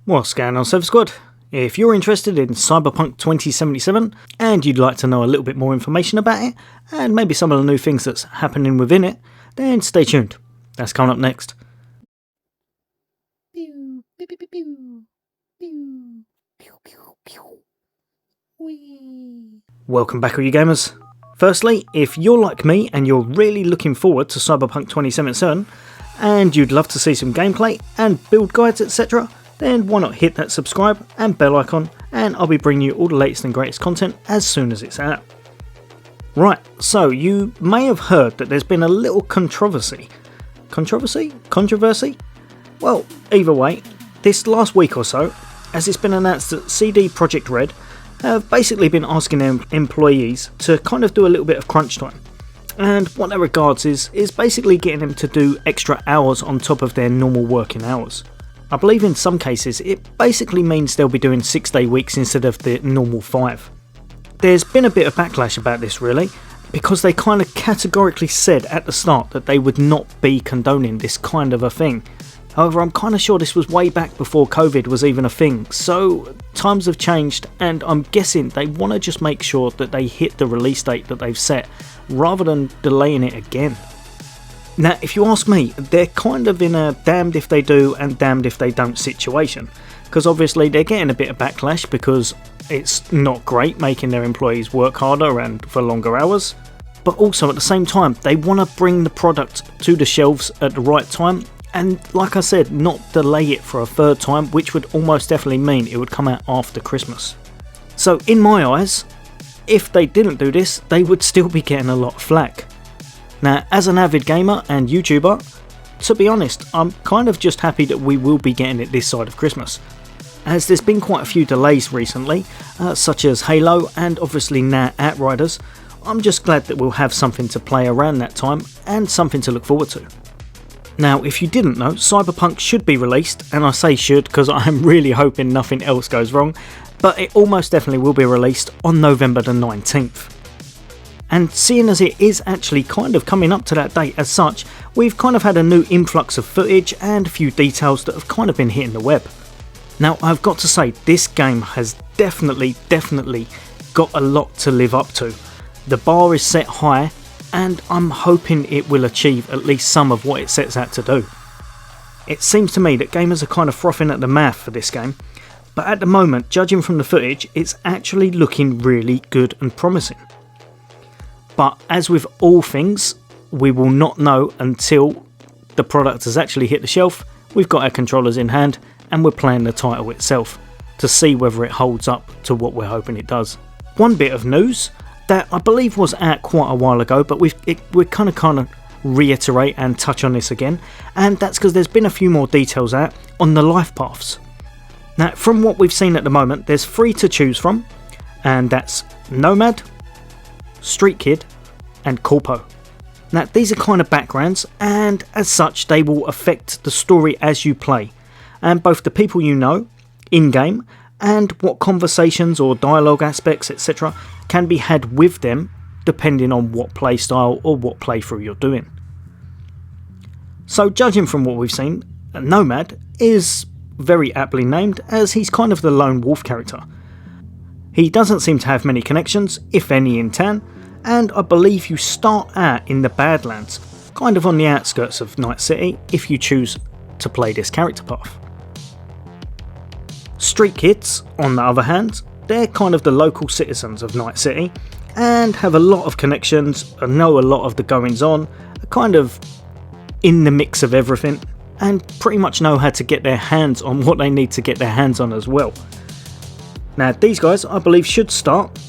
What's going on, Server Squad? If you're interested in Cyberpunk 2077 and you'd like to know a little bit more information about it and maybe some of the new things that's happening within it, then stay tuned. That's coming up next. Welcome back, all you gamers. Firstly, if you're like me and you're really looking forward to Cyberpunk 2077 and you'd love to see some gameplay and build guides, etc., then why not hit that subscribe and bell icon, and I'll be bringing you all the latest and greatest content as soon as it's out. Right, so you may have heard that there's been a little controversy? Well, either way, this last week or so, as it's been announced that CD Projekt Red have basically been asking their employees to kind of do a little bit of crunch time. And what that regards is basically getting them to do extra hours on top of their normal working hours. I believe in some cases it basically means they'll be doing 6-day weeks instead of the normal 5. There's been a bit of backlash about this really, because they kind of categorically said at the start that they would not be condoning this kind of a thing. However, I'm kind of sure this was way back before COVID was even a thing, so times have changed and I'm guessing they want to just make sure that they hit the release date that they've set rather than delaying it again. Now, if you ask me, they're kind of in a damned if they do and damned if they don't situation, because obviously they're getting a bit of backlash because it's not great making their employees work harder and for longer hours, but also at the same time they want to bring the product to the shelves at the right time and, like I said, not delay it for a third time, which would almost definitely mean it would come out after Christmas. So in my eyes, if they didn't do this, they would still be getting a lot of flack. Now, as an avid gamer and YouTuber, to be honest, I'm kind of just happy that we will be getting it this side of Christmas, as there's been quite a few delays recently, such as Halo and obviously now Outriders. I'm just glad that we'll have something to play around that time and something to look forward to. Now, if you didn't know, Cyberpunk should be released, and I say should because I'm really hoping nothing else goes wrong, but it almost definitely will be released on November the 19th. And seeing as it is actually kind of coming up to that date as such, we've kind of had a new influx of footage and a few details that have kind of been hitting the web. Now, I've got to say, this game has definitely got a lot to live up to. The bar is set high, and I'm hoping it will achieve at least some of what it sets out to do. It seems to me that gamers are kind of frothing at the mouth for this game, but at the moment, judging from the footage, it's actually looking really good and promising. But as with all things, we will not know until the product has actually hit the shelf, we've got our controllers in hand, and we're playing the title itself to see whether it holds up to what we're hoping it does. One bit of news that I believe was out quite a while ago, but we're kind of reiterate and touch on this again, and that's because there's been a few more details out on the life paths. Now, from what we've seen at the moment, there's 3 to choose from, and that's Nomad, Street Kid and Corpo. Now, these are kind of backgrounds, and as such they will affect the story as you play, and both the people you know in-game and what conversations or dialogue aspects etc. can be had with them depending on what playstyle or what playthrough you're doing. So judging from what we've seen, Nomad is very aptly named as he's kind of the lone wolf character. He doesn't seem to have many connections, if any, in town, and I believe you start out in the Badlands, kind of on the outskirts of Night City if you choose to play this character path. Street Kids, on the other hand, they're kind of the local citizens of Night City and have a lot of connections, know a lot of the goings on, are kind of in the mix of everything, and pretty much know how to get their hands on what they need to get their hands on as well. Now, these guys, I believe, should start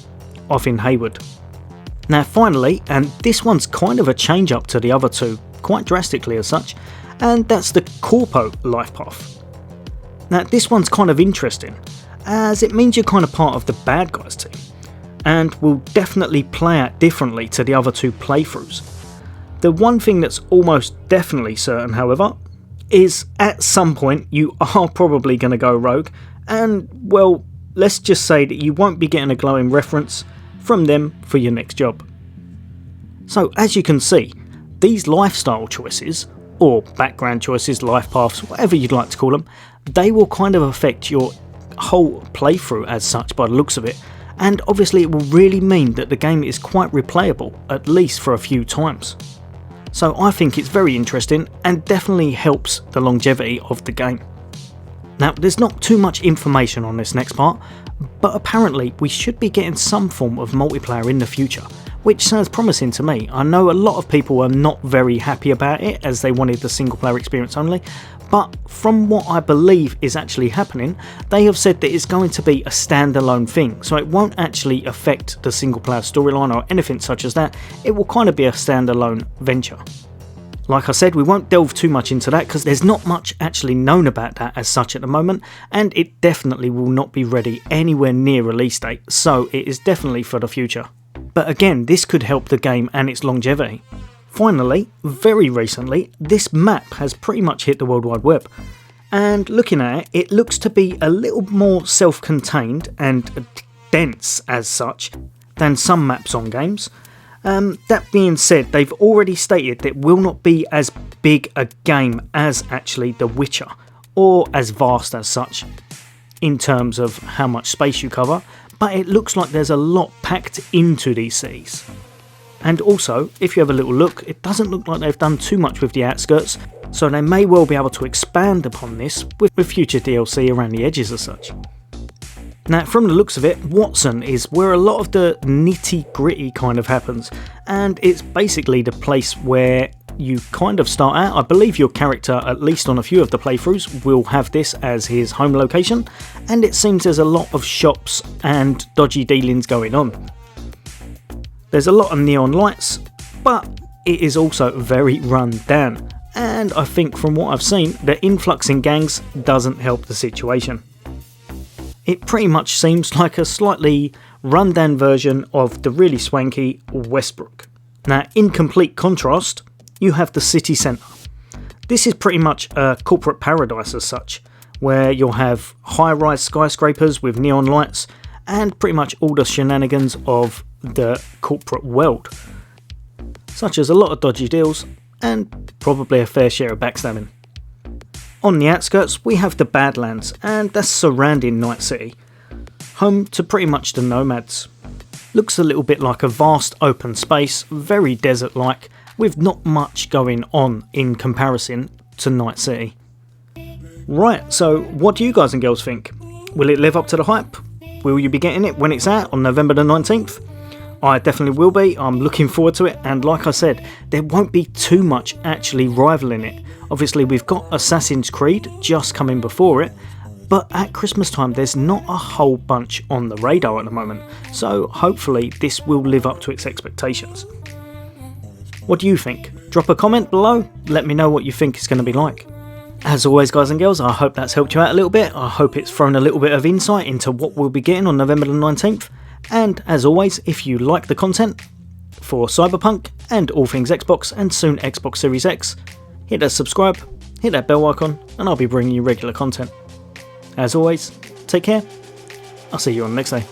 off in Haywood. Now, finally, and this one's kind of a change up to the other two, quite drastically as such, and that's the Corpo life path. Now, this one's kind of interesting, as it means you're kind of part of the bad guys team, and will definitely play out differently to the other 2 playthroughs. The one thing that's almost definitely certain, however, is at some point you are probably going to go rogue, and, well, let's just say that you won't be getting a glowing reference from them for your next job. So as you can see, these lifestyle choices, or background choices, life paths, whatever you'd like to call them, they will kind of affect your whole playthrough as such by the looks of it, and obviously it will really mean that the game is quite replayable, at least for a few times. So I think it's very interesting and definitely helps the longevity of the game. Now, there's not too much information on this next part, but apparently we should be getting some form of multiplayer in the future, which sounds promising to me. I know a lot of people are not very happy about it as they wanted the single player experience only, but from what I believe is actually happening, they have said that it's going to be a standalone thing, so it won't actually affect the single player storyline or anything such as that. It will kind of be a standalone venture. Like I said, we won't delve too much into that because there's not much actually known about that as such at the moment, and it definitely will not be ready anywhere near release date, so it is definitely for the future. But again, this could help the game and its longevity. Finally, very recently, this map has pretty much hit the World Wide Web, and looking at it, it looks to be a little more self-contained and dense as such than some maps on games. That being said, they've already stated that it will not be as big a game as actually The Witcher, or as vast as such in terms of how much space you cover, but it looks like there's a lot packed into these cities. And also, if you have a little look, it doesn't look like they've done too much with the outskirts, so they may well be able to expand upon this with future DLC around the edges as such. Now, from the looks of it, Watson is where a lot of the nitty gritty kind of happens, and it's basically the place where you kind of start out. I believe your character, at least on a few of the playthroughs, will have this as his home location, and it seems there's a lot of shops and dodgy dealings going on. There's a lot of neon lights, but it is also very run down, and I think from what I've seen, the influx in gangs doesn't help the situation. It pretty much seems like a slightly run-down version of the really swanky Westbrook. Now, in complete contrast, you have the city centre. This is pretty much a corporate paradise as such, where you'll have high-rise skyscrapers with neon lights and pretty much all the shenanigans of the corporate world, such as a lot of dodgy deals and probably a fair share of backstabbing. On the outskirts, we have the Badlands, and that's surrounding Night City, home to pretty much the nomads. Looks a little bit like a vast open space, very desert-like, with not much going on in comparison to Night City. Right, so what do you guys and girls think? Will it live up to the hype? Will you be getting it when it's out on November the 19th? I definitely will be. I'm looking forward to it, and like I said, there won't be too much actually rivaling it. Obviously, we've got Assassin's Creed just coming before it, but at Christmas time there's not a whole bunch on the radar at the moment, so hopefully this will live up to its expectations. What do you think? Drop a comment below, let me know what you think it's going to be like. As always, guys and girls, I hope that's helped you out a little bit. I hope it's thrown a little bit of insight into what we'll be getting on November the 19th. And as always, if you like the content for Cyberpunk and all things Xbox and soon Xbox Series X, hit that subscribe, hit that bell icon, and I'll be bringing you regular content. As always, take care. I'll see you on the next day.